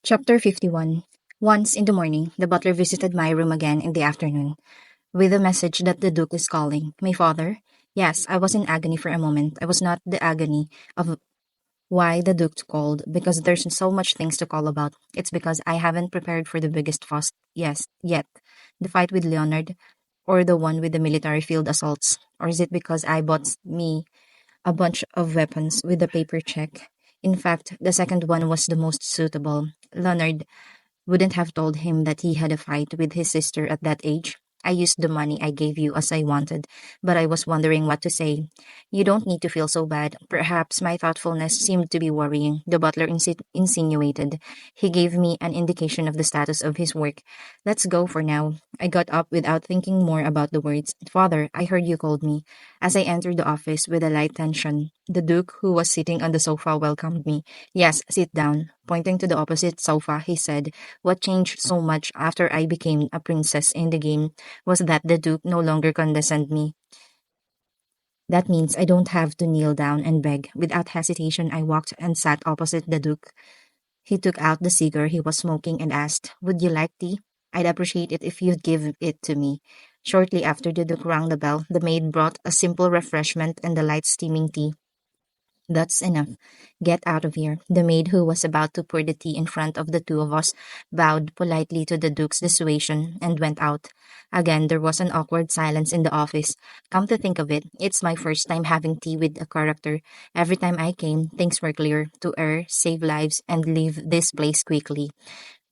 Chapter 51. Once in the morning, the butler visited my room again in the afternoon, with a message that the Duke is calling. My father? Yes, I was in agony for a moment. I was not the agony of why the Duke called, because there's so much things to call about. It's because I haven't prepared for the biggest fuss, yes, yet. The fight with Leonard, or the one with the military field assaults. Or is it because I bought me a bunch of weapons with a paper check? In fact, the second one was the most suitable. Leonard wouldn't have told him that he had a fight with his sister at that age. I used the money I gave you as I wanted, but I was wondering what to say. You don't need to feel so bad. Perhaps my thoughtfulness seemed to be worrying, the butler insinuated. He gave me an indication of the status of his work. Let's go for now. I got up without thinking more about the words. Father, I heard you called me. As I entered the office with a light tension, the Duke, who was sitting on the sofa, welcomed me. Yes, sit down. Pointing to the opposite sofa, he said, what changed so much after I became a princess in the game was that the Duke no longer condescended me. That means I don't have to kneel down and beg. Without hesitation, I walked and sat opposite the Duke. He took out the cigar he was smoking and asked, would you like tea? I'd appreciate it if you'd give it to me. Shortly after the Duke rang the bell, the maid brought a simple refreshment and the light steaming tea. That's enough. Get out of here. The maid who was about to pour the tea in front of the two of us bowed politely to the Duke's dissuasion and went out. Again, there was an awkward silence in the office. Come to think of it, it's my first time having tea with a character. Every time I came, things were clear: to err, save lives, and leave this place quickly.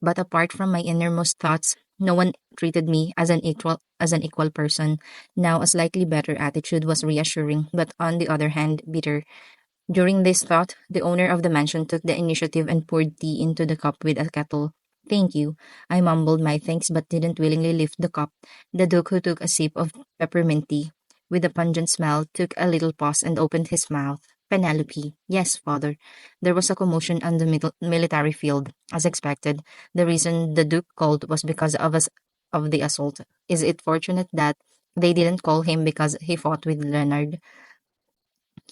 But apart from my innermost thoughts, no one treated me as an equal person. Now a slightly better attitude was reassuring, but on the other hand, bitter. During this thought, the owner of the mansion took the initiative and poured tea into the cup with a kettle. Thank you. I mumbled my thanks but didn't willingly lift the cup. The Duke, who took a sip of peppermint tea with a pungent smell, took a little pause and opened his mouth. Penelope. Yes, father. There was a commotion on the military field. As expected, the reason the Duke called was because of the assault. Is it fortunate that they didn't call him because he fought with Leonard?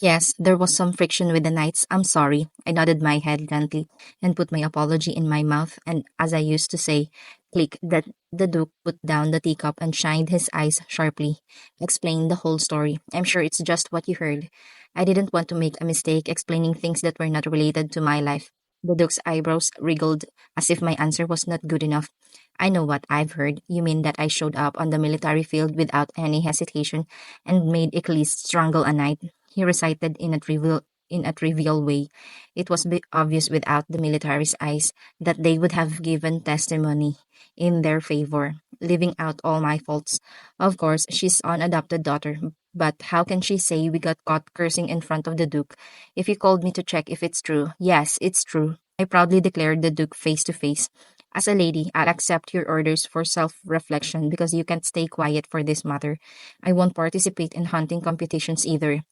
Yes, there was some friction with the knights. I'm sorry. I nodded my head gently and put my apology in my mouth, and as I used to say, click, that the Duke put down the teacup and shined his eyes sharply. Explain the whole story. I'm sure it's just what you heard. I didn't want to make a mistake explaining things that were not related to my life. The Duke's eyebrows wriggled as if my answer was not good enough. I know what I've heard. You mean that I showed up on the military field without any hesitation and made Achilles strangle a knight? He recited in a trivial way. It was obvious without the military's eyes that they would have given testimony in their favor, leaving out all my faults. Of course, she's an adopted daughter, but how can she say we got caught cursing in front of the Duke? If you called me to check if it's true, yes, it's true. I proudly declared the Duke face to face. As a lady, I'll accept your orders for self reflection because you can't stay quiet for this matter. I won't participate in hunting competitions either.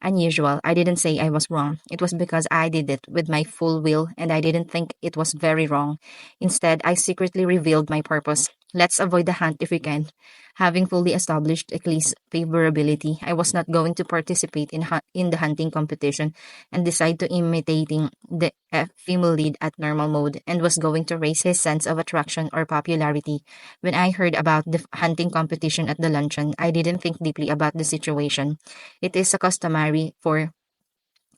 Unusual. I didn't say I was wrong. It was because I did it with my full will and I didn't think it was very wrong. Instead, I secretly revealed my purpose. Let's avoid the hunt if we can. Having fully established Eccles' favorability, I was not going to participate in the hunting competition and decide to imitating the female lead at normal mode and was going to raise his sense of attraction or popularity. When I heard about the hunting competition at the luncheon, I didn't think deeply about the situation. It is customary for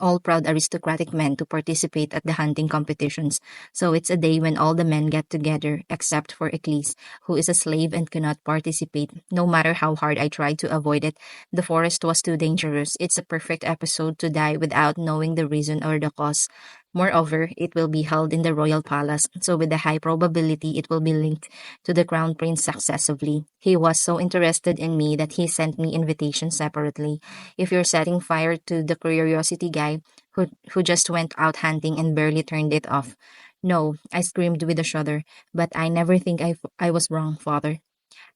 all proud aristocratic men to participate at the hunting competitions, so it's a day when all the men get together except for Eccles, who is a slave and cannot participate. No matter how hard I tried to avoid it, the forest was too dangerous. It's a perfect episode to die without knowing the reason or the cause. Moreover, it will be held in the royal palace, so with a high probability it will be linked to the crown prince successively. He was so interested in me that he sent me invitations separately. If you're setting fire to the curiosity guy who just went out hunting and barely turned it off. No, I screamed with a shudder, but I never think I was wrong, father.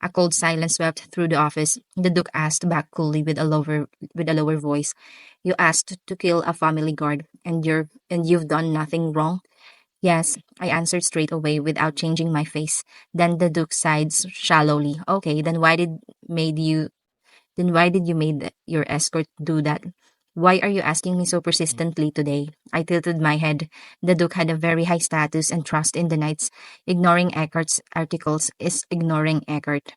A cold silence swept through the office. The Duke asked back coolly with a lower voice. You asked to kill a family guard, and you've done nothing wrong? Yes, I answered straight away without changing my face. Then the Duke sighed shallowly. Okay, then why did you made your escort do that? Why are you asking me so persistently today? I tilted my head. The Duke had a very high status and trust in the knights. Ignoring Eckhart's articles is ignoring Eckhart.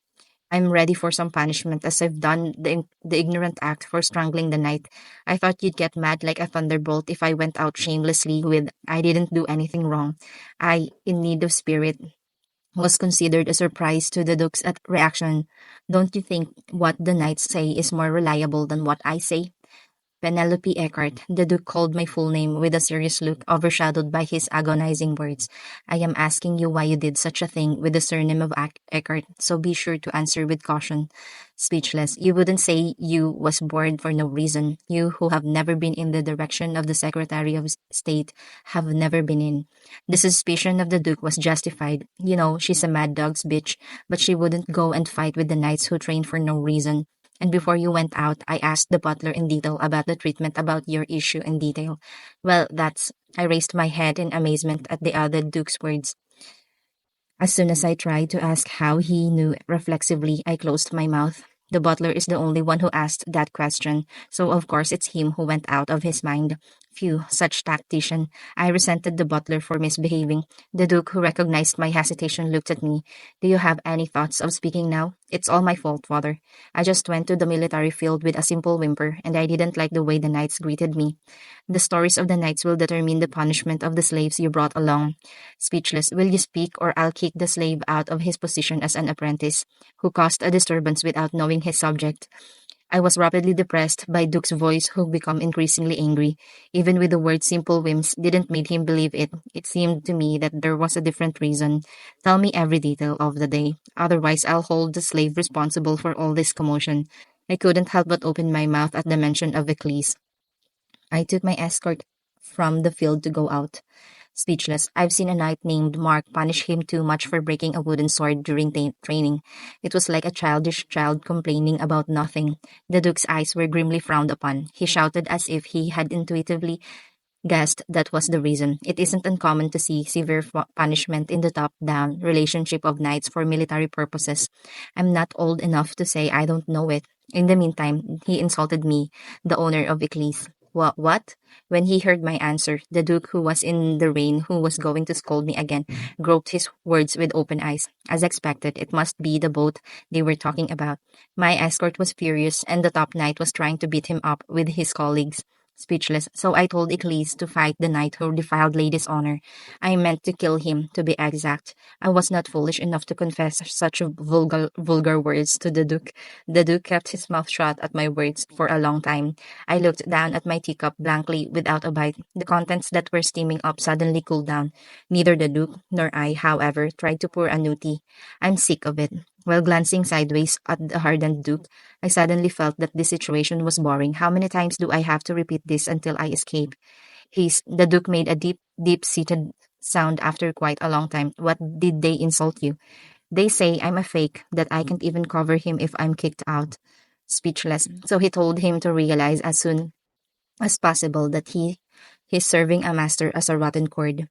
I'm ready for some punishment as I've done the ignorant act for strangling the knight. I thought you'd get mad like a thunderbolt if I went out shamelessly with I didn't do anything wrong. I, in need of spirit, was considered a surprise to the Duke's reaction. Don't you think what the knights say is more reliable than what I say? Penelope Eckhart. The Duke called my full name with a serious look overshadowed by his agonizing words. I am asking you why you did such a thing with the surname of Eckhart, so be sure to answer with caution. Speechless. You wouldn't say you was bored for no reason. You who have never been in the direction of the Secretary of State have never been in. The suspicion of the Duke was justified. You know, she's a mad dog's bitch, but she wouldn't go and fight with the knights who train for no reason. And before you went out, I asked the butler in detail about the treatment about your issue in detail. Well, that's. I raised my head in amazement at the other Duke's words. As soon as I tried to ask how he knew reflexively, I closed my mouth. The butler is the only one who asked that question, so of course it's him who went out of his mind. Phew, such tactician. I resented the butler for misbehaving. The Duke, who recognized my hesitation, looked at me. Do you have any thoughts of speaking now? It's all my fault, father. I just went to the military field with a simple whimper, and I didn't like the way the knights greeted me. The stories of the knights will determine the punishment of the slaves you brought along. Speechless, will you speak or I'll kick the slave out of his position as an apprentice, who caused a disturbance without knowing his subject? I was rapidly depressed by Duke's voice, who became increasingly angry. Even with the word simple whims didn't make him believe it. It seemed to me that there was a different reason. Tell me every detail of the day. Otherwise, I'll hold the slave responsible for all this commotion. I couldn't help but open my mouth at the mention of Eccles. I took my escort from the field to go out. Speechless, I've seen a knight named Mark punish him too much for breaking a wooden sword during training. It was like a childish child complaining about nothing. The Duke's eyes were grimly frowned upon. He shouted as if he had intuitively guessed that was the reason. It isn't uncommon to see severe punishment in the top down relationship of knights for military purposes. I'm not old enough to say I don't know it. In the meantime, he insulted me, the owner of Eccles. What? When he heard my answer, the Duke, who was in the rain, who was going to scold me again, groped his words with open eyes. As expected, it must be the boat they were talking about. My escort was furious, and the top knight was trying to beat him up with his colleagues. Speechless, so I told Eccles to fight the knight who defiled lady's honor. I meant to kill him, to be exact. I was not foolish enough to confess such vulgar words to the Duke. The Duke kept his mouth shut at my words for a long time. I looked down at my teacup blankly without a bite. The contents that were steaming up suddenly cooled down. Neither the Duke nor I, however, tried to pour a new tea. I'm sick of it. While glancing sideways at the hardened Duke, I suddenly felt that this situation was boring. How many times do I have to repeat this until I escape? The Duke made a deep-seated sound after quite a long time. What did they insult you? They say I'm a fake, that I can't even cover him if I'm kicked out. Speechless. So he told him to realize as soon as possible that he's serving a master as a rotten cord.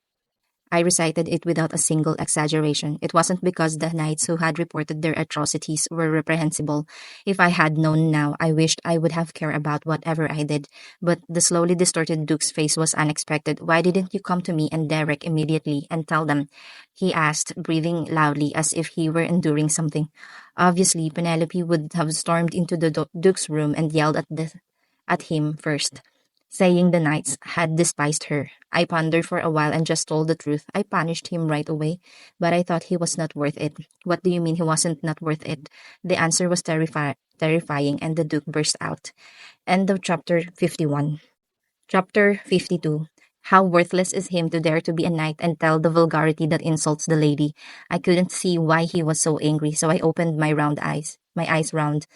I recited it without a single exaggeration. It wasn't because the knights who had reported their atrocities were reprehensible. If I had known now, I wished I would have cared about whatever I did. But the slowly distorted Duke's face was unexpected. Why didn't you come to me and Derek immediately and tell them? He asked, breathing loudly as if he were enduring something. Obviously, Penelope would have stormed into the Duke's room and yelled at him first, saying the knights had despised her. I pondered for a while and just told the truth. I punished him right away, but I thought he was not worth it. What do you mean he wasn't not worth it? The answer was terrifying, and the Duke burst out. End of chapter 51. Chapter 52. How worthless is him to dare to be a knight and tell the vulgarity that insults the lady. I couldn't see why he was so angry, so I opened my eyes round.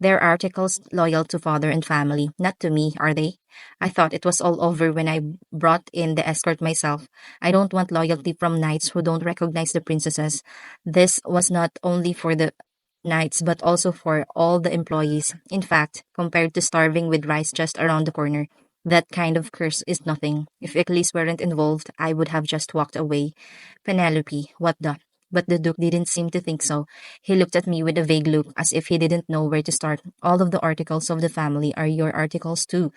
They're articles loyal to father and family, not to me, are they? I thought it was all over when I brought in the escort myself. I don't want loyalty from knights who don't recognize the princesses. This was not only for the knights but also for all the employees. In fact, compared to starving with rice just around the corner, that kind of curse is nothing. If Eccles weren't involved, I would have just walked away. Penelope, what the? But the Duke didn't seem to think so. He looked at me with a vague look, as if he didn't know where to start. All of the articles of the family are your articles too.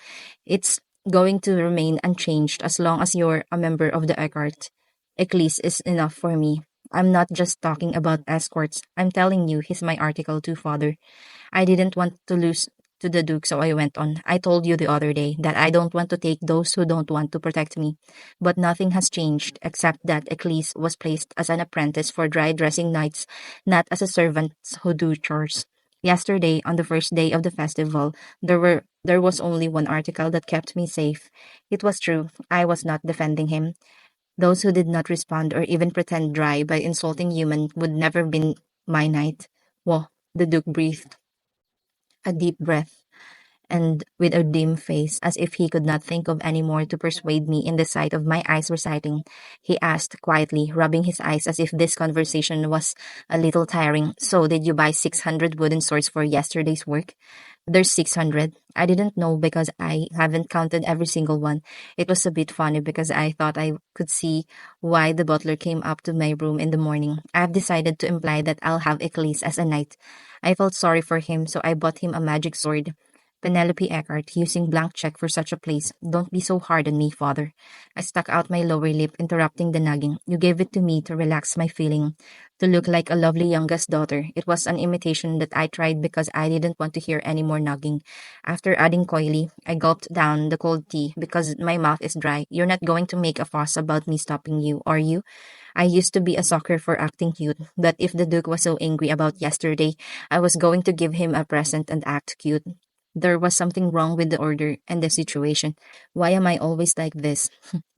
It's going to remain unchanged as long as you're a member of the Eckhart. Eccles is enough for me. I'm not just talking about escorts. I'm telling you, he's my article too, father. I didn't want to lose to the Duke, so I went on. I told you the other day that I don't want to take those who don't want to protect me. But nothing has changed, except that Eccles was placed as an apprentice for dry dressing nights, not as a servant who do chores. Yesterday, on the first day of the festival, there was only one article that kept me safe. It was true. I was not defending him. Those who did not respond or even pretend dry by insulting human would never been my knight. Whoa, the Duke breathed a deep breath, and with a dim face, as if he could not think of any more to persuade me in the sight of my eyes reciting, he asked quietly, rubbing his eyes as if this conversation was a little tiring. So, did you buy 600 wooden swords for yesterday's work? There's 600. I didn't know because I haven't counted every single one. It was a bit funny because I thought I could see why the butler came up to my room in the morning. I've decided to imply that I'll have Eccles as a knight. I felt sorry for him, so I bought him a magic sword. Penelope Eckhart, using blank check for such a place. Don't be so hard on me, father. I stuck out my lower lip, interrupting the nagging. You gave it to me to relax my feeling, to look like a lovely youngest daughter. It was an imitation that I tried because I didn't want to hear any more nagging. After adding coyly, I gulped down the cold tea because my mouth is dry. You're not going to make a fuss about me stopping you, are you? I used to be a sucker for acting cute, but if the Duke was so angry about yesterday, I was going to give him a present and act cute. There was something wrong with the order and the situation. Why am I always like this?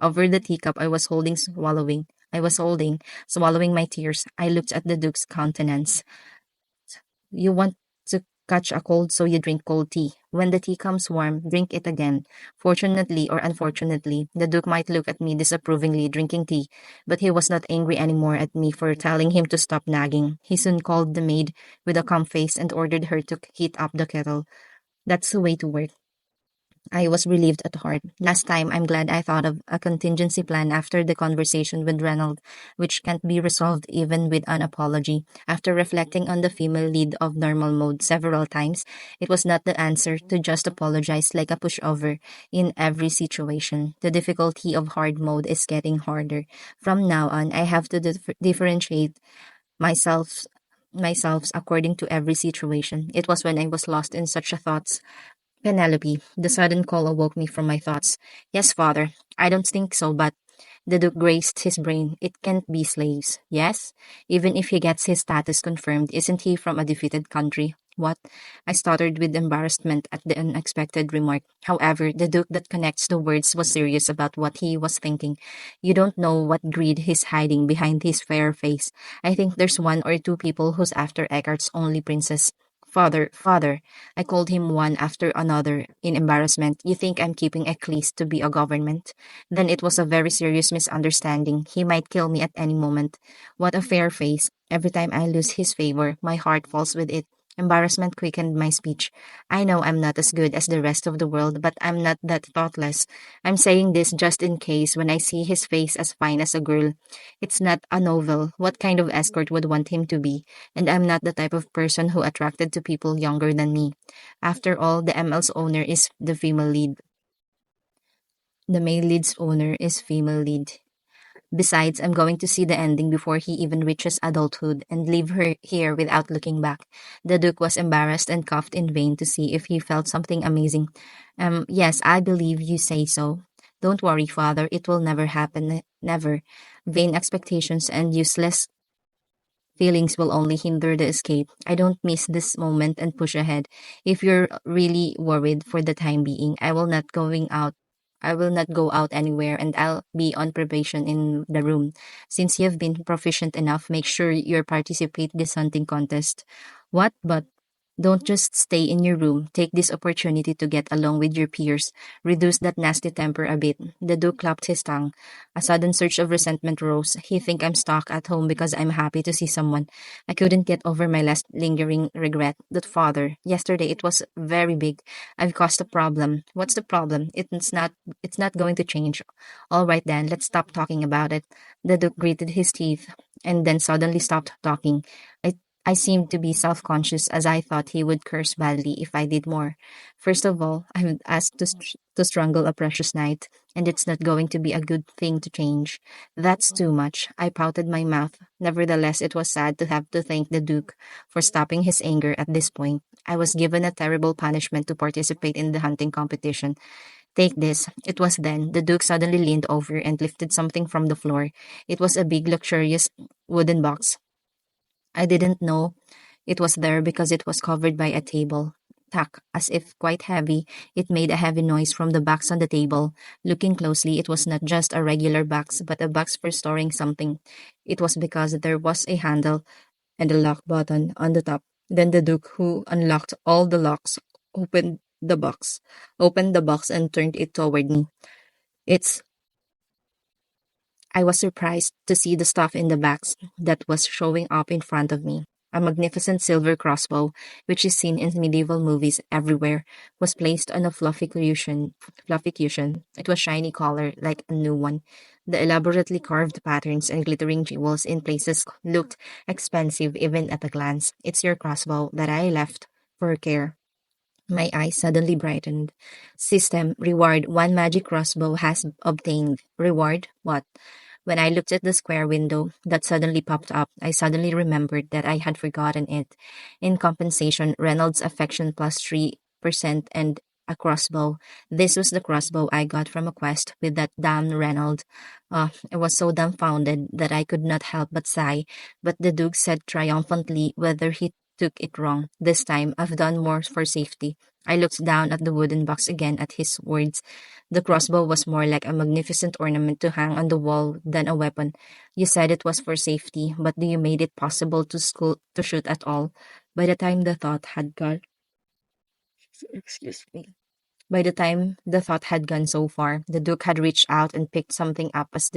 Over the teacup I was holding, swallowing my tears. I looked at the Duke's countenance. You want to catch a cold, so you drink cold tea. When the tea comes warm, drink it again. Fortunately or unfortunately, the Duke might look at me disapprovingly drinking tea, but he was not angry anymore at me for telling him to stop nagging. He soon called the maid with a calm face and ordered her to heat up the kettle. That's the way to work. I was relieved at heart. Last time, I'm glad I thought of a contingency plan after the conversation with Reynolds, which can't be resolved even with an apology. After reflecting on the female lead of normal mode several times, it was not the answer to just apologize like a pushover in every situation. The difficulty of hard mode is getting harder. From now on, I have to differentiate myself myself according to every situation. It was when I was lost in such a thoughts. Penelope, the sudden call awoke me from my thoughts. Yes, father. I don't think so, but the Duke grazed his brain. It can't be slaves. Yes? Even if he gets his status confirmed, isn't he from a defeated country? What? I stuttered with embarrassment at the unexpected remark. However, the Duke that connects the words was serious about what he was thinking. You don't know what greed he's hiding behind his fair face. I think there's one or two people who's after Eckhart's only princess. Father, father, I called him one after another in embarrassment. You think I'm keeping Eccles to be a government? Then it was a very serious misunderstanding. He might kill me at any moment. What a fair face. Every time I lose his favor, my heart falls with it. Embarrassment quickened my speech. I know I'm not as good as the rest of the world, but I'm not that thoughtless. I'm saying this just in case when I see his face as fine as a girl. It's not a novel. What kind of escort would want him to be? And I'm not the type of person who attracted to people younger than me. After all, the ML's owner is the female lead. The male lead's owner is female lead. Besides, I'm going to see the ending before he even reaches adulthood and leave her here without looking back. The Duke was embarrassed and coughed in vain to see if he felt something amazing. Yes, I believe you say so. Don't worry, father, it will never happen. Never. Vain expectations and useless feelings will only hinder the escape. I don't miss this moment and push ahead. If you're really worried for the time being, I will not going out. I will not go out anywhere and I'll be on probation in the room. Since you've been proficient enough, make sure you participate this hunting contest. What? But don't just stay in your room. Take this opportunity to get along with your peers. Reduce that nasty temper a bit. The Duke clapped his tongue. A sudden surge of resentment rose. He think I'm stuck at home because I'm happy to see someone. I couldn't get over my last lingering regret. That father. Yesterday it was very big. I've caused a problem. What's the problem? It's not going to change. All right then, let's stop talking about it. The Duke gritted his teeth. and then suddenly stopped talking. I seemed to be self conscious as I thought he would curse badly if I did more. First of all, I'm asked to strangle a precious night, and it's not going to be a good thing to change. That's too much. I pouted my mouth. Nevertheless, it was sad to have to thank the Duke for stopping his anger at this point. I was given a terrible punishment to participate in the hunting competition. Take this. It was then. The Duke suddenly leaned over and lifted something from the floor. It was a big, luxurious wooden box. I didn't know it was there because it was covered by a table. Tack, as if quite heavy, it made a heavy noise from the box on the table. Looking closely, it was not just a regular box, but a box for storing something. It was because there was a handle and a lock button on the top. Then the Duke, who unlocked all the locks, opened the box and turned it toward me. It's I was surprised to see the stuff in the box that was showing up in front of me. A magnificent silver crossbow, which is seen in medieval movies everywhere, was placed on a fluffy cushion. It was shiny color, like a new one. The elaborately carved patterns and glittering jewels in places looked expensive even at a glance. It's your crossbow that I left for care. My eyes suddenly brightened. System, reward, one magic crossbow has obtained. Reward, what? When I looked at the square window that suddenly popped up, I suddenly remembered that I had forgotten it. In compensation, Reynolds' affection plus 3% and a crossbow. This was the crossbow I got from a quest with that damn Reynolds. I was so dumbfounded that I could not help but sigh, but the Duke said triumphantly whether he took it wrong. This time, I've done more for safety. I looked down at the wooden box again at his words. The crossbow was more like a magnificent ornament to hang on the wall than a weapon. You said it was for safety, but do you made it possible to shoot at all? By the time the thought had gone, excuse me. By the time the thought had gone so far, the Duke had reached out and picked something up as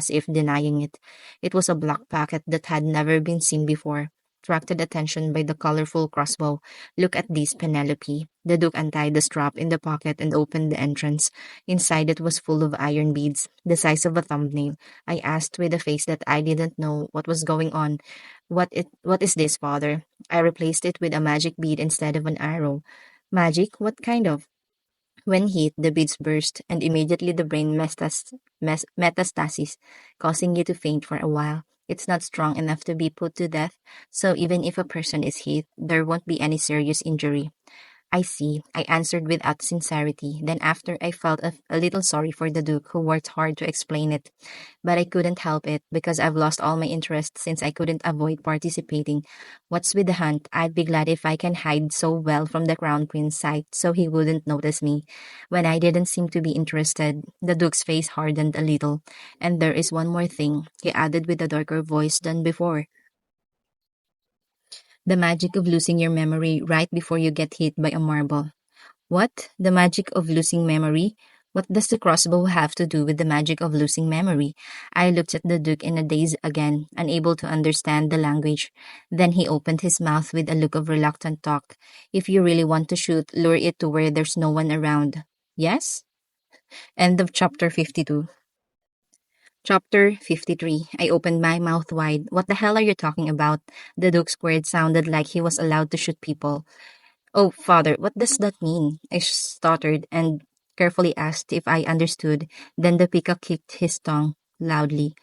if denying it. It was a black packet that had never been seen before. Attracted attention by the colorful crossbow. Look at this, Penelope. The Duke untied the strap in the pocket and opened the entrance. Inside it was full of iron beads, the size of a thumbnail. I asked with a face that I didn't know what was going on. What is this, father? I replaced it with a magic bead instead of an arrow. Magic? What kind of? When hit, the beads burst, and immediately the brain metastasis, causing you to faint for a while. It's not strong enough to be put to death, so even if a person is hit, there won't be any serious injury. I see, I answered without sincerity. Then, after I felt a little sorry for the Duke, who worked hard to explain it. But I couldn't help it because I've lost all my interest since I couldn't avoid participating. What's with the hunt? I'd be glad if I can hide so well from the Crown Prince's sight so he wouldn't notice me. When I didn't seem to be interested, the Duke's face hardened a little. And there is one more thing, he added with a darker voice than before. The magic of losing your memory right before you get hit by a marble. What? The magic of losing memory? What does the crossbow have to do with the magic of losing memory? I looked at the Duke in a daze again, unable to understand the language. Then he opened his mouth with a look of reluctant talk. If you really want to shoot, lure it to where there's no one around. Yes? End of chapter 52. Chapter 53. I opened my mouth wide. What the hell are you talking about? The Duke's words sounded like he was allowed to shoot people. Oh, father, what does that mean? I stuttered and carefully asked if I understood. Then the peacock kicked his tongue loudly.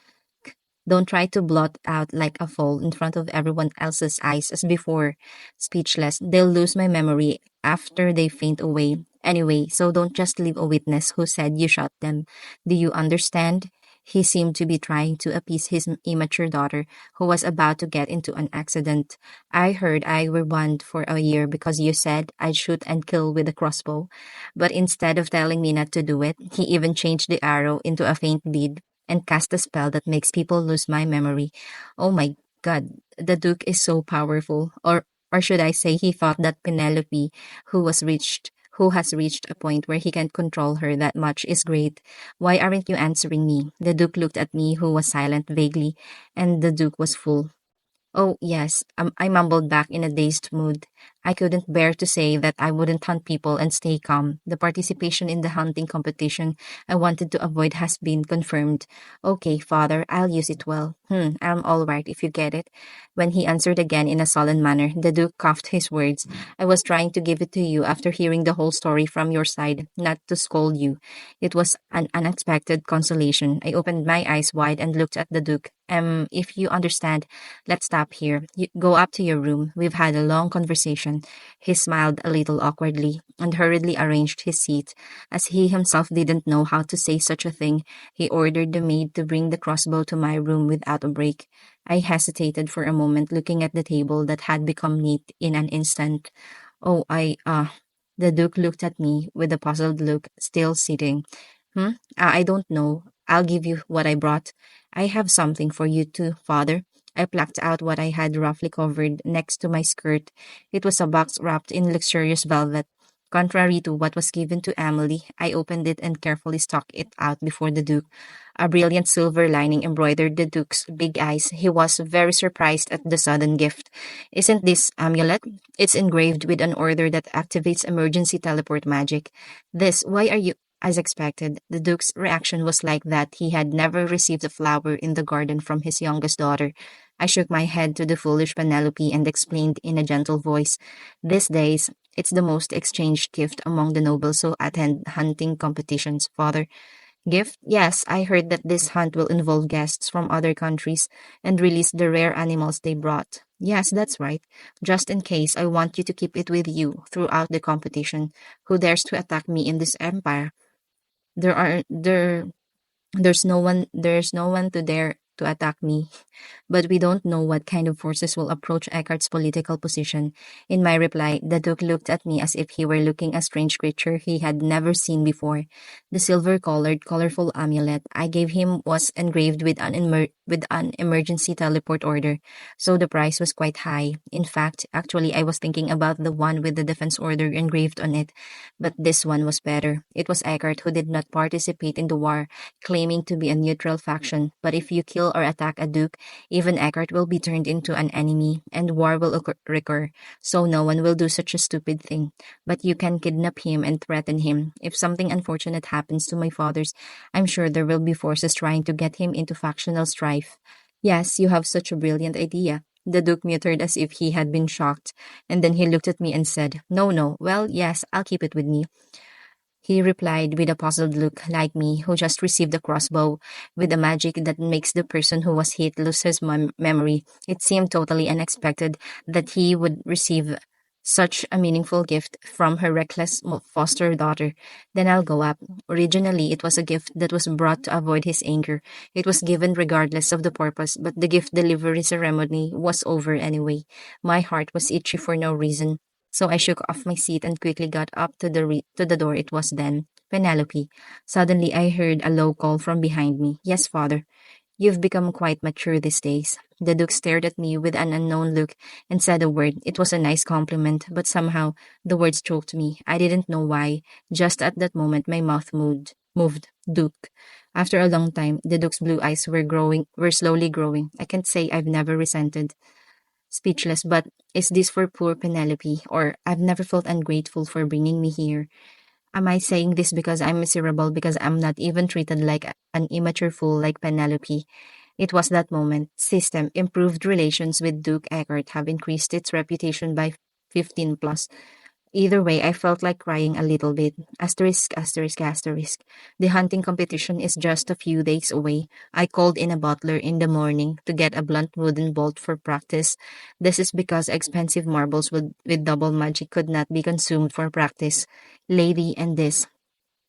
Don't try to blot out like a foal in front of everyone else's eyes as before. Speechless, they'll lose my memory after they faint away. Anyway, so don't just leave a witness who said you shot them. Do you understand? He seemed to be trying to appease his immature daughter, who was about to get into an accident. I heard I were banned for a year because you said I'd shoot and kill with a crossbow. But instead of telling me not to do it, he even changed the arrow into a faint bead and cast a spell that makes people lose my memory. Oh my god, the Duke is so powerful. Or should I say he thought that Penelope, who has reached a point where he can control her that much is great. Why aren't you answering me? The Duke looked at me, who was silent vaguely, and the Duke was full. Oh, yes, I mumbled back in a dazed mood. I couldn't bear to say that I wouldn't hunt people and stay calm. The participation in the hunting competition I wanted to avoid has been confirmed. Okay, father, I'll use it well. I'm all right if you get it. When he answered again in a sullen manner, the Duke coughed his words. I was trying to give it to you after hearing the whole story from your side, not to scold you. It was an unexpected consolation. I opened my eyes wide and looked at the Duke. If you understand, let's stop here. You go up to your room. We've had a long conversation. He smiled a little awkwardly and hurriedly arranged his seat. As he himself didn't know how to say such a thing, he ordered the maid to bring the crossbow to my room without a break. I hesitated for a moment, looking at the table that had become neat in an instant. Oh, The Duke looked at me with a puzzled look, still sitting. I don't know. I'll give you what I brought. I have something for you too, father. I plucked out what I had roughly covered next to my skirt. It was a box wrapped in luxurious velvet. Contrary to what was given to Emily, I opened it and carefully stuck it out before the Duke. A brilliant silver lining embroidered the Duke's big eyes. He was very surprised at the sudden gift. Isn't this amulet? It's engraved with an order that activates emergency teleport magic. Why are you? As expected, the Duke's reaction was like that he had never received a flower in the garden from his youngest daughter. I shook my head to the foolish Penelope and explained in a gentle voice, These days, it's the most exchanged gift among the nobles who attend hunting competitions, father. Gift? Yes, I heard that this hunt will involve guests from other countries and release the rare animals they brought. Yes, that's right. Just in case, I want you to keep it with you throughout the competition. Who dares to attack me in this empire? There are there there's no one to dare to attack me, but we don't know what kind of forces will approach Eckhart's political position. In my reply, the Duke looked at me as if he were looking a strange creature he had never seen before. The silver-colored, colorful amulet I gave him was engraved with with an emergency teleport order, so the price was quite high. In fact, actually, I was thinking about the one with the defense order engraved on it, but this one was better. It was Eckhart who did not participate in the war, claiming to be a neutral faction, but if you kill or attack a duke, even Eckhart will be turned into an enemy, and war will recur, so no one will do such a stupid thing. But you can kidnap him and threaten him. If something unfortunate happens to my father's, I'm sure there will be forces trying to get him into factional strife. Yes, you have such a brilliant idea. The Duke muttered as if he had been shocked, and then he looked at me and said, No, no, well, yes, I'll keep it with me. He replied with a puzzled look, like me, who just received a crossbow with a magic that makes the person who was hit lose his memory. It seemed totally unexpected that he would receive such a meaningful gift from her reckless foster daughter. Then I'll go up. Originally, it was a gift that was brought to avoid his anger. It was given regardless of the purpose, but the gift delivery ceremony was over anyway. My heart was itchy for no reason. So I shook off my seat and quickly got up to to the door. It was then Penelope. Suddenly I heard a low call from behind me. Yes, father. You've become quite mature these days. The Duke stared at me with an unknown look and said a word. It was a nice compliment, but somehow the words choked me. I didn't know why. Just at that moment my mouth moved. Duke. After a long time, the Duke's blue eyes were slowly growing. I can't say I've never resented. Speechless, but is this for poor Penelope? Or I've never felt ungrateful for bringing me here? Am I saying this because I'm miserable because I'm not even treated like an immature fool like Penelope? It was that moment. System improved relations with Duke Eckert have increased its reputation by 15 plus. Either way, I felt like crying a little bit. Asterisk, asterisk, asterisk. The hunting competition is just a few days away. I called in a butler in the morning to get a blunt wooden bolt for practice. This is because expensive marbles with double magic could not be consumed for practice. Lady, and this.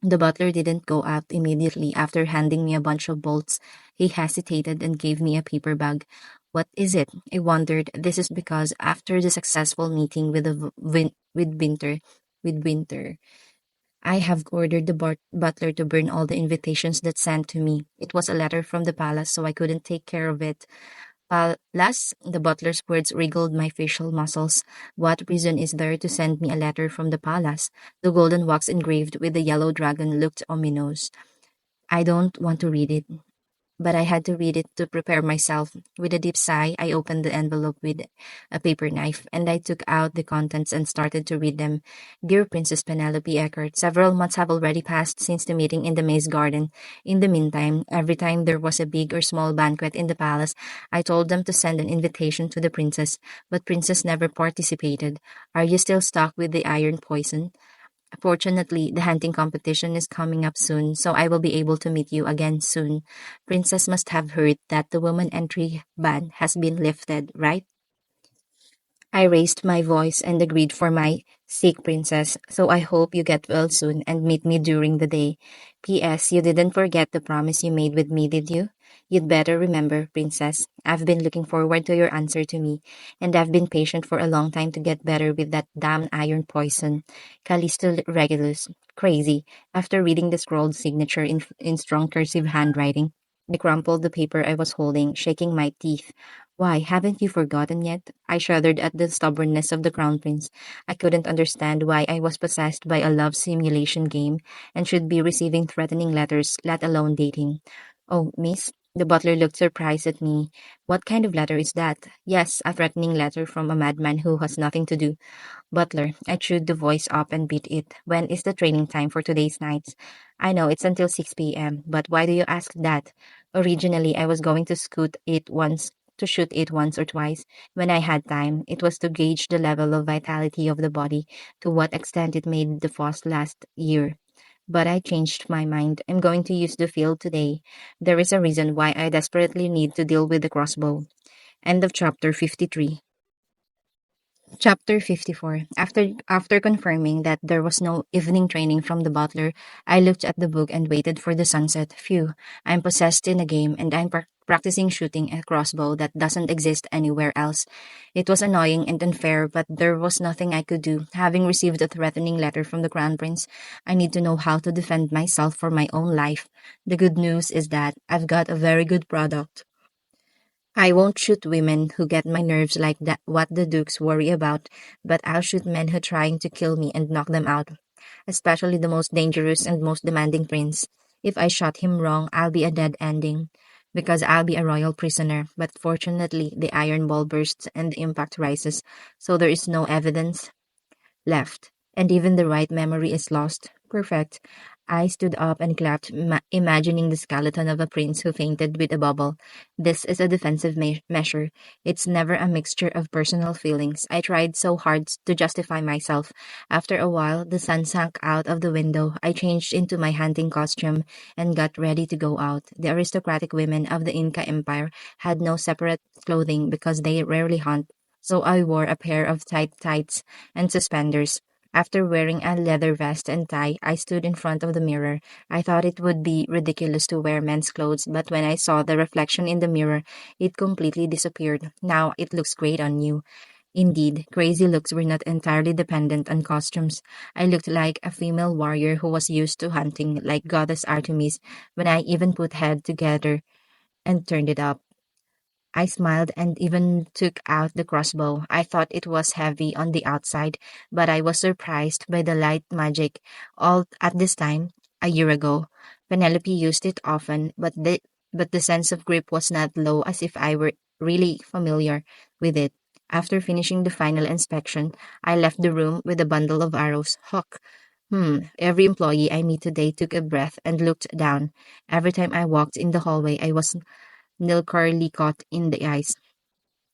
The butler didn't go out immediately after handing me a bunch of bolts. He hesitated and gave me a paper bag. What is it? I wondered. This is because after the successful meeting with Winter, I have ordered the butler to burn all the invitations that sent to me. It was a letter from the palace, so I couldn't take care of it. Last, the butler's words wriggled my facial muscles. What reason is there to send me a letter from the palace? The golden wax engraved with the yellow dragon looked ominous. I don't want to read it, but I had to read it to prepare myself. With a deep sigh, I opened the envelope with a paper knife, and I took out the contents and started to read them. Dear Princess Penelope Eckert, several months have already passed since the meeting in the maze garden. In the meantime, every time there was a big or small banquet in the palace, I told them to send an invitation to the princess, but princess never participated. Are you still stuck with the iron poison? Fortunately, the hunting competition is coming up soon, so I will be able to meet you again soon. Princess must have heard that the woman entry ban has been lifted, right? I raised my voice and agreed for my sake, Princess, so I hope you get well soon and meet me during the day. P.S. You didn't forget the promise you made with me, did you? You'd better remember, Princess. I've been looking forward to your answer to me, and I've been patient for a long time to get better with that damn iron poison. Callisto Regulus. Crazy. After reading the scrawled signature in strong cursive handwriting, I crumpled the paper I was holding, shaking my teeth. Why, haven't you forgotten yet? I shuddered at the stubbornness of the Crown Prince. I couldn't understand why I was possessed by a love simulation game and should be receiving threatening letters, let alone dating. Oh, miss, the butler looked surprised at me. What kind of letter is that? Yes, a threatening letter from a madman who has nothing to do. Butler, I chewed the voice up and beat it. When is the training time for today's nights? I know it's until 6 p.m., but why do you ask that? Originally, I was going to shoot it once or twice when I had time. It was to gauge the level of vitality of the body, to what extent it made the fuss last year. But I changed my mind. I'm going to use the field today. There is a reason why I desperately need to deal with the crossbow. End of chapter 53. Chapter 54. After confirming that there was no evening training from the butler, I looked at the book and waited for the sunset. Phew, I'm possessed in a game and I'm practicing shooting a crossbow that doesn't exist anywhere else. It was annoying and unfair, but there was nothing I could do. Having received a threatening letter from the Crown Prince, I need to know how to defend myself for my own life. The good news is that I've got a very good product. I won't shoot women who get my nerves like that what the dukes worry about, but I'll shoot men who trying to kill me and knock them out, especially the most dangerous and most demanding prince. If I shot him wrong, I'll be a dead ending because I'll be a royal prisoner, but fortunately the iron ball bursts and the impact rises, so there is no evidence left, and even the right memory is lost. Perfect. I stood up and clapped, imagining the skeleton of a prince who fainted with a bubble. This is a defensive measure. It's never a mixture of personal feelings. I tried so hard to justify myself. After a while, the sun sank out of the window. I changed into my hunting costume and got ready to go out. The aristocratic women of the Inca Empire had no separate clothing because they rarely hunt, so I wore a pair of tight tights and suspenders. After wearing a leather vest and tie, I stood in front of the mirror. I thought it would be ridiculous to wear men's clothes, but when I saw the reflection in the mirror, it completely disappeared. Now it looks great on you. Indeed, crazy looks were not entirely dependent on costumes. I looked like a female warrior who was used to hunting, like Goddess Artemis, when I even put head together and turned it up. I smiled and even took out the crossbow. I thought it was heavy on the outside, but I was surprised by the light magic. All at this time, a year ago, Penelope used it often, but the sense of grip was not low as if I were really familiar with it. After finishing the final inspection, I left the room with a bundle of arrows. Huck. Every employee I meet today took a breath and looked down. Every time I walked in the hallway, I was Nilkarli caught in the ice.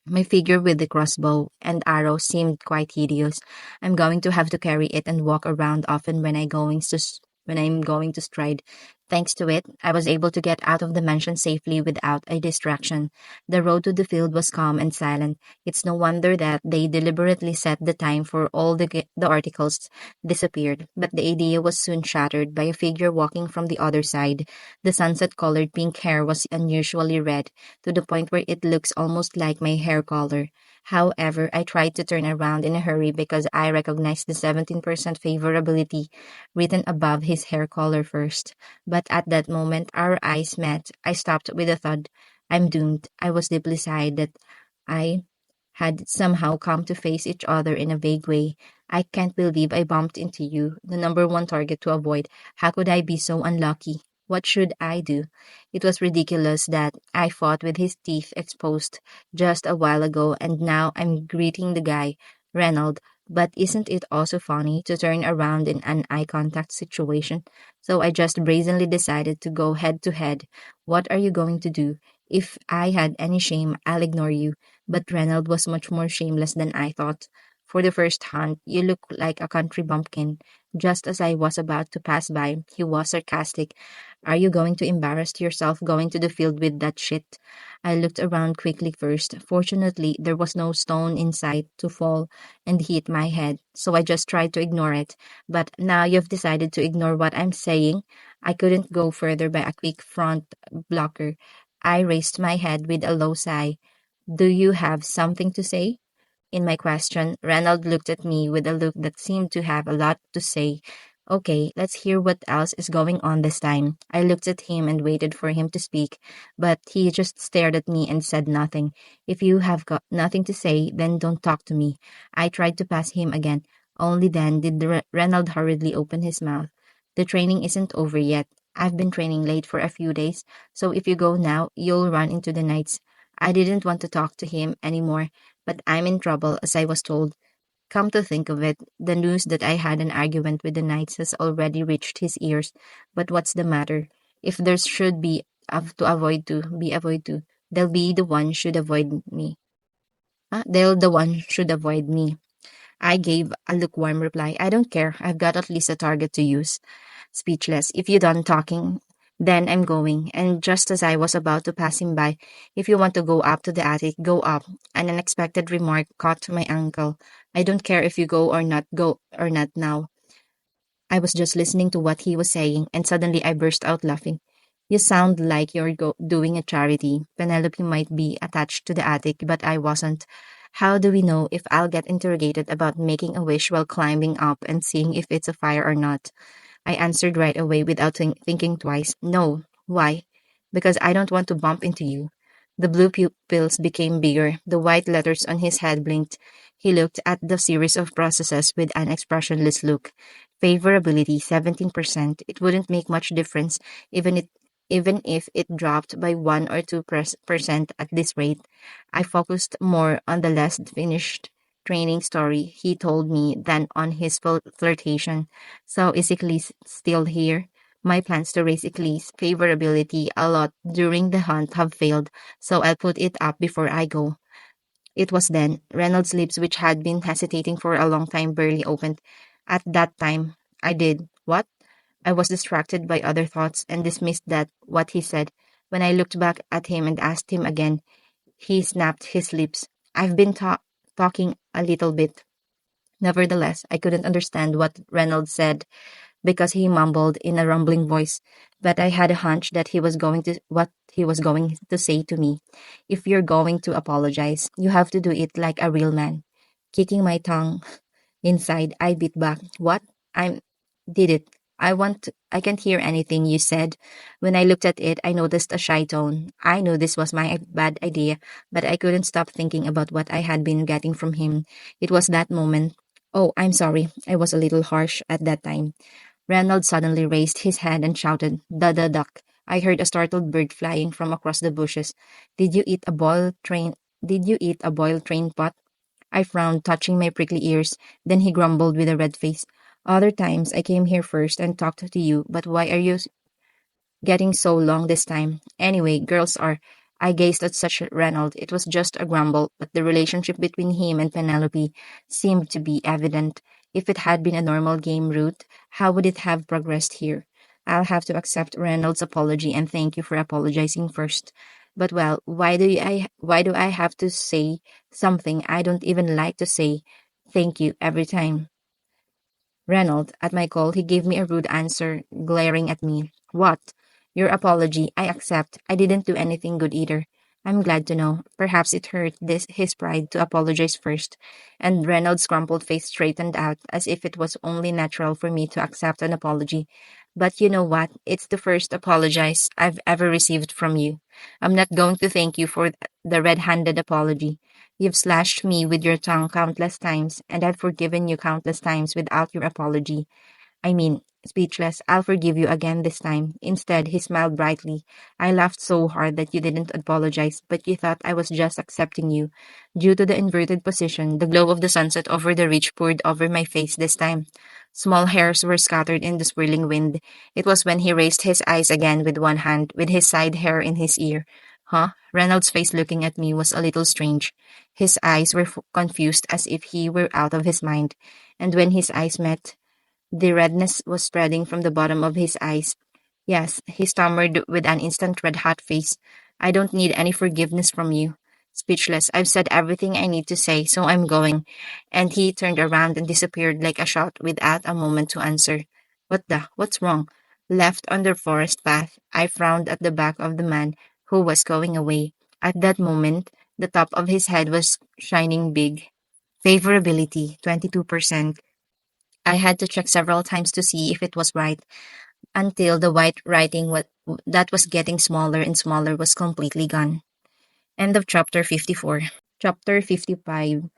My figure with the crossbow and arrow seemed quite hideous. I'm going to have to carry it and walk around often when I'm going to stride. Thanks to it, I was able to get out of the mansion safely without a distraction. The road to the field was calm and silent. It's no wonder that they deliberately set the time for all the articles disappeared, but the idea was soon shattered by a figure walking from the other side. The sunset-colored pink hair was unusually red, to the point where it looks almost like my hair color. However, I tried to turn around in a hurry because I recognized the 17% favorability written above his hair color first. But at that moment, our eyes met. I stopped with a thud. I'm doomed. I was deeply sad that I had somehow come to face each other in a vague way. I can't believe I bumped into you, the number one target to avoid. How could I be so unlucky? What should I do? It was ridiculous that I fought with his teeth exposed just a while ago and now I'm greeting the guy, Reynold. But isn't it also funny to turn around in an eye contact situation? So I just brazenly decided to go head to head. What are you going to do? If I had any shame, I'll ignore you. But Reynold was much more shameless than I thought. For the first hunt, you look like a country bumpkin. Just as I was about to pass by, he was sarcastic. Are you going to embarrass yourself going to the field with that shit? I looked around quickly first. Fortunately, there was no stone in sight to fall and hit my head, so I just tried to ignore it. But now you've decided to ignore what I'm saying. I couldn't go further by a quick front blocker. I raised my head with a low sigh. Do you have something to say? In my question, Ranald looked at me with a look that seemed to have a lot to say. Okay, let's hear what else is going on this time. I looked at him and waited for him to speak, but he just stared at me and said nothing. If you have got nothing to say, then don't talk to me. I tried to pass him again. Only then did Ranald hurriedly open his mouth. The training isn't over yet. I've been training late for a few days, so if you go now, you'll run into the nights. I didn't want to talk to him anymore, but I'm in trouble, as I was told. Come to think of it, the news that I had an argument with the knights has already reached his ears. But what's the matter? If there should be to avoid to be avoid to, they'll be the one should avoid me. They'll the one should avoid me. I gave a lukewarm reply. I don't care. I've got at least a target to use. Speechless. If you're done talking, then I'm going. And just as I was about to pass him by, if you want to go up to the attic, go up. An unexpected remark caught my ankle. I don't care if you go or not now. I was just listening to what he was saying, and suddenly I burst out laughing. You sound like you're doing a charity. Penelope might be attached to the attic, but I wasn't. How do we know if I'll get interrogated about making a wish while climbing up and seeing if it's a fire or not? I answered right away without thinking twice. No. Why? Because I don't want to bump into you. The blue pupils became bigger. The white letters on his head blinked. He looked at the series of processes with an expressionless look. Favorability 17%. It wouldn't make much difference even it even if it dropped by 1 or 2% at this rate. I focused more on the less finished training story he told me than on his flirtation. So is Eclipse still here? My plans to raise Eclipse favorability a lot during the hunt have failed, so I'll put it up before I go. It was then Reynolds' lips, which had been hesitating for a long time, barely opened. At that time, I did. What? I was distracted by other thoughts and dismissed that what he said. When I looked back at him and asked him again, he snapped his lips. I've been talking a little bit. Nevertheless, I couldn't understand what Reynolds said because he mumbled in a rumbling voice, but I had a hunch that he was going to say to me. If you're going to apologize, you have to do it like a real man. Kicking my tongue inside, I bit back. What? I'm did it. I can't hear anything you said. When I looked at it, I noticed a shy tone. I knew this was my bad idea, but I couldn't stop thinking about what I had been getting from him. It was that moment. Oh, I'm sorry. I was a little harsh at that time. Reynolds suddenly raised his head and shouted, "The duck." I heard a startled bird flying from across the bushes. Did you eat a boiled train? Did you eat a boiled train pot? I frowned, touching my prickly ears. Then he grumbled with a red face. Other times I came here first and talked to you, but why are you getting so long this time? Anyway, girls are. I gazed at such Ranald. It was just a grumble, but the relationship between him and Penelope seemed to be evident. If it had been a normal game route, how would it have progressed here? I'll have to accept Reynolds' apology and thank you for apologizing first. But well, why do I have to say something I don't even like to say? Thank you every time. Reynolds, at my call, he gave me a rude answer, glaring at me. What? Your apology, I accept. I didn't do anything good either. I'm glad to know. Perhaps it hurt his pride to apologize first. And Reynolds' crumpled face straightened out as if it was only natural for me to accept an apology. But you know what? It's the first apologize I've ever received from you. I'm not going to thank you for the red-handed apology. You've slashed me with your tongue countless times, and I've forgiven you countless times without your apology. I mean, Speechless, I'll forgive you again this time. Instead, he smiled brightly. I laughed so hard that you didn't apologize, but you thought I was just accepting you. Due to the inverted position, the glow of the sunset over the ridge poured over my face this time. Small hairs were scattered in the swirling wind. It was when he raised his eyes again with one hand, with his side hair in his ear. Huh? Reynolds' face looking at me was a little strange. His eyes were confused as if he were out of his mind. And when his eyes met, the redness was spreading from the bottom of his eyes. Yes, he stammered with an instant red hot face. I don't need any forgiveness from you. Speechless, I've said everything I need to say, so I'm going. And he turned around and disappeared like a shot without a moment to answer. What's wrong? Left on the forest path, I frowned at the back of the man who was going away. At that moment, the top of his head was shining big. Favorability, 22%. I had to check several times to see if it was right, until the white writing that was getting smaller and smaller was completely gone. End of chapter 54. Chapter 55.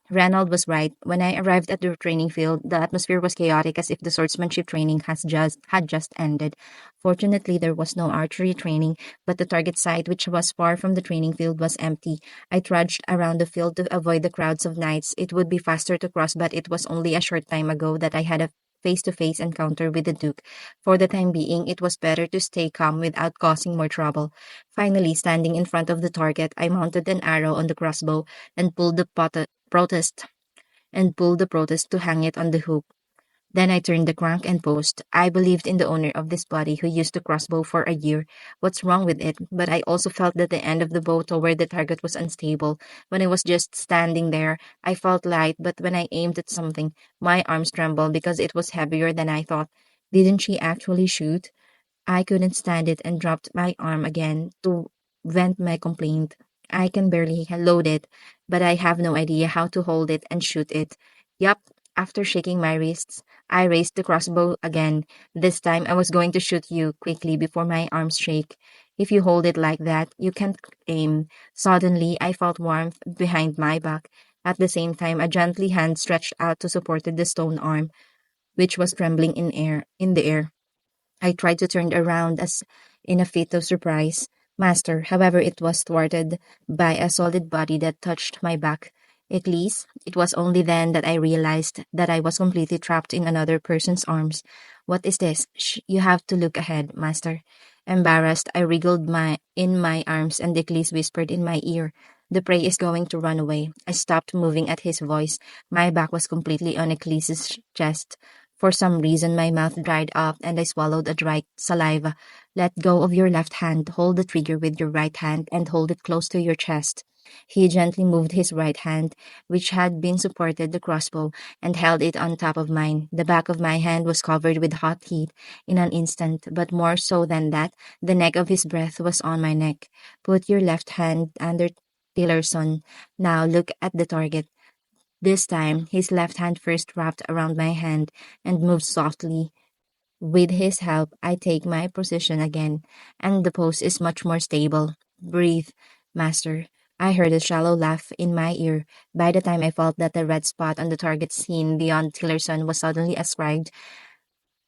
Ranald was right. When I arrived at the training field, the atmosphere was chaotic as if the swordsmanship training had just ended. Fortunately, there was no archery training, but the target site, which was far from the training field, was empty. I trudged around the field to avoid the crowds of knights. It would be faster to cross, but it was only a short time ago that I had a face-to-face encounter with the Duke. For the time being, it was better to stay calm without causing more trouble. Finally, standing in front of the target, I mounted an arrow on the crossbow and protest pulled the protest to hang it on the hook. Then I turned the crank and post. I believed in the owner of this body who used the crossbow for a year. What's wrong with it? But I also felt that the end of the bow toward the target was unstable. When I was just standing there, I felt light, but when I aimed at something, my arms trembled because it was heavier than I thought. Didn't she actually shoot? I couldn't stand it and dropped my arm again to vent my complaint. I can barely load it, but I have no idea how to hold it and shoot it. Yup, after shaking my wrists, I raised the crossbow again. This time I was going to shoot you quickly before my arms shake. If you hold it like that, you can't aim. Suddenly, I felt warmth behind my back. At the same time, a gently hand stretched out to support the stone arm, which was trembling in the air. I tried to turn around as in a fit of surprise. Master, however, it was thwarted by a solid body that touched my back. At least, it was only then that I realized that I was completely trapped in another person's arms. What is this? Shh, you have to look ahead, Master. Embarrassed, I wriggled my arms and Declis whispered in my ear. The prey is going to run away. I stopped moving at his voice. My back was completely on Ecclesi's chest. For some reason, my mouth dried up and I swallowed a dry saliva. Let go of your left hand, hold the trigger with your right hand, and hold it close to your chest. He gently moved his right hand, which had been supported the crossbow, and held it on top of mine. The back of my hand was covered with hot heat in an instant, but more so than that, the neck of his breath was on my neck. Put your left hand under Tillerson. Now look at the target. This time, his left hand first wrapped around my hand and moved softly. With his help, I take my position again, and the pose is much more stable. Breathe, master. I heard a shallow laugh in my ear. By the time I felt that the red spot on the target seen beyond Tillerson was suddenly ascribed,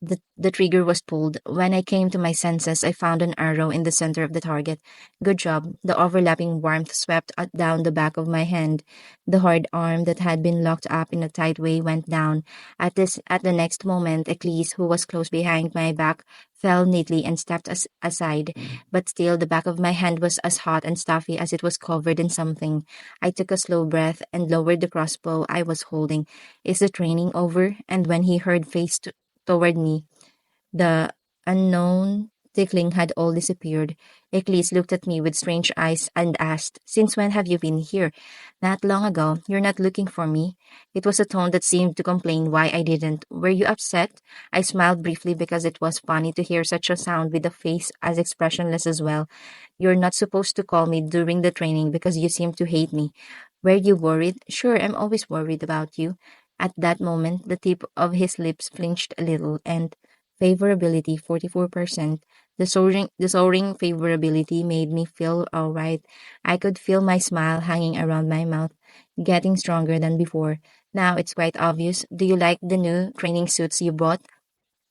the trigger was pulled. When I came to my senses, I found an arrow in the center of the target. Good job. The overlapping warmth swept down the back of my hand. The hard arm that had been locked up in a tight way went down. At the next moment, Eccles, who was close behind my back, fell neatly and stepped aside. But still, the back of my hand was as hot and stuffy as it was covered in something. I took a slow breath and lowered the crossbow I was holding. Is the training over? And when he heard toward me, the unknown tickling had all disappeared. Eccles looked at me with strange eyes and asked, Since when have you been here? Not long ago. You're not looking for me. It was a tone that seemed to complain why I didn't. Were you upset? I smiled briefly because it was funny to hear such a sound with a face as expressionless as well. You're not supposed to call me during the training because you seem to hate me. Were you worried? Sure, I'm always worried about you. At that moment, the tip of his lips flinched a little, and favorability 44%. The soaring favorability made me feel all right. I could feel my smile hanging around my mouth, getting stronger than before. Now it's quite obvious. Do you like the new training suits you bought?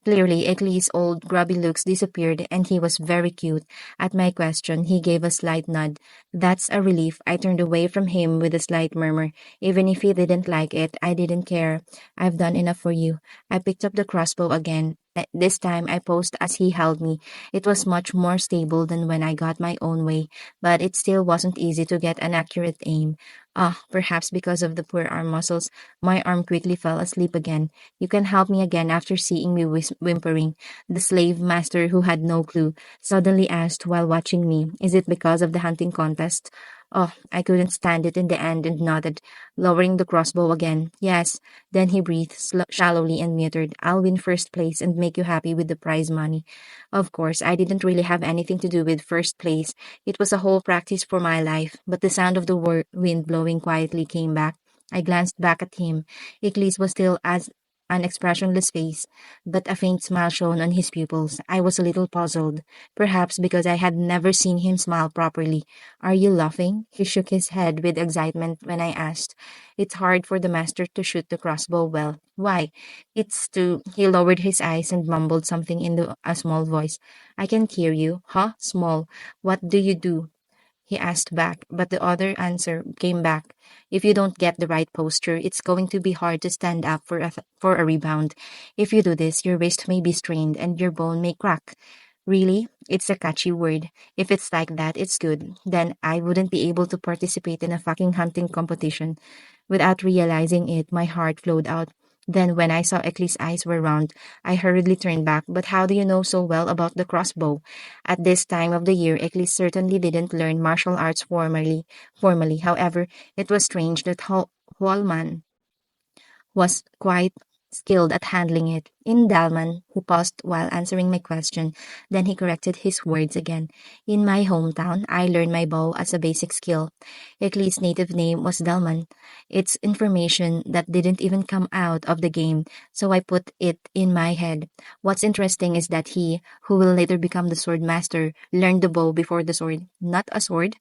Clearly, Eckley's old grubby looks disappeared and he was very cute. At my question, he gave a slight nod. That's a relief. I turned away from him with a slight murmur. Even if he didn't like it, I didn't care. I've done enough for you. I picked up the crossbow again. This time I posed as he held me. It was much more stable than when I got my own way, but it still wasn't easy to get an accurate aim. Ah, perhaps because of the poor arm muscles, my arm quickly fell asleep again. You can help me again after seeing me whimpering. The slave master, who had no clue, suddenly asked while watching me, Is it because of the hunting contest? Oh, I couldn't stand it in the end and nodded, lowering the crossbow again. Yes. Then he breathed shallowly and muttered, I'll win first place and make you happy with the prize money. Of course, I didn't really have anything to do with first place. It was a whole practice for my life, but the sound of the wind blowing quietly came back. I glanced back at him. Ichlis was still as an expressionless face, but a faint smile shone on his pupils. I was a little puzzled, perhaps because I had never seen him smile properly. Are you laughing? He shook his head with excitement when I asked. It's hard for the master to shoot the crossbow well. Why? It's to. He lowered his eyes and mumbled something in a small voice. I can't hear you. Huh? Small. What do you do? He asked back, but the other answer came back. If you don't get the right posture, it's going to be hard to stand up for a rebound. If you do this, your wrist may be strained and your bone may crack. Really? It's a catchy word. If it's like that, it's good. Then I wouldn't be able to participate in a fucking hunting competition. Without realizing it, my heart flowed out. Then, when I saw Eckley's eyes were round, I hurriedly turned back. But how do you know so well about the crossbow? At this time of the year, Eckley certainly didn't learn martial arts formally. However, it was strange that Hualman was quite skilled at handling it. In Dalman, he paused while answering my question. Then he corrected his words again. In my hometown, I learned my bow as a basic skill. Eckley's native name was Dalman. It's information that didn't even come out of the game, so I put it in my head. What's interesting is that he, who will later become the sword master, learned the bow before the sword. Not a sword?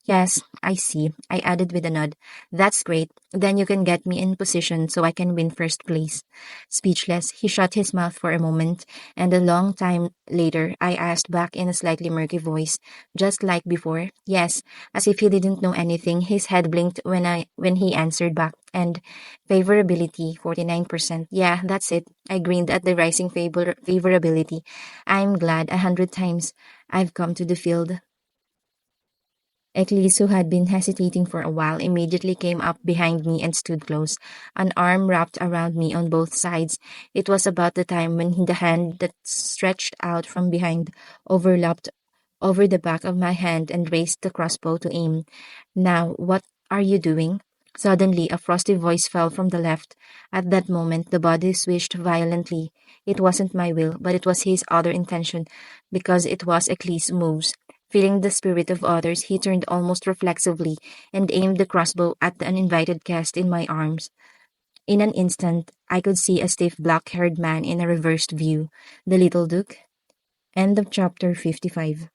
Yes, I see, I added with a nod. That's great. Then you can get me in position so I can win first place. Speechless, he shut his mouth for a moment, and a long time later I asked back in a slightly murky voice, just like before. Yes, as if he didn't know anything, his head blinked when he answered back. And favorability, 49%. Yeah, that's it. I grinned at the rising favorability. I'm glad 100 times I've come to the field. Eclis, who had been hesitating for a while, immediately came up behind me and stood close, an arm wrapped around me on both sides. It was about the time when the hand that stretched out from behind overlapped over the back of my hand and raised the crossbow to aim. Now, what are you doing? Suddenly, a frosty voice fell from the left. At that moment, the body swished violently. It wasn't my will, but it was his other intention, because it was Eclis' moves. Feeling the spirit of others, he turned almost reflexively and aimed the crossbow at the uninvited guest in my arms. In an instant, I could see a stiff black haired man in a reversed view. The little Duke. End of chapter 55.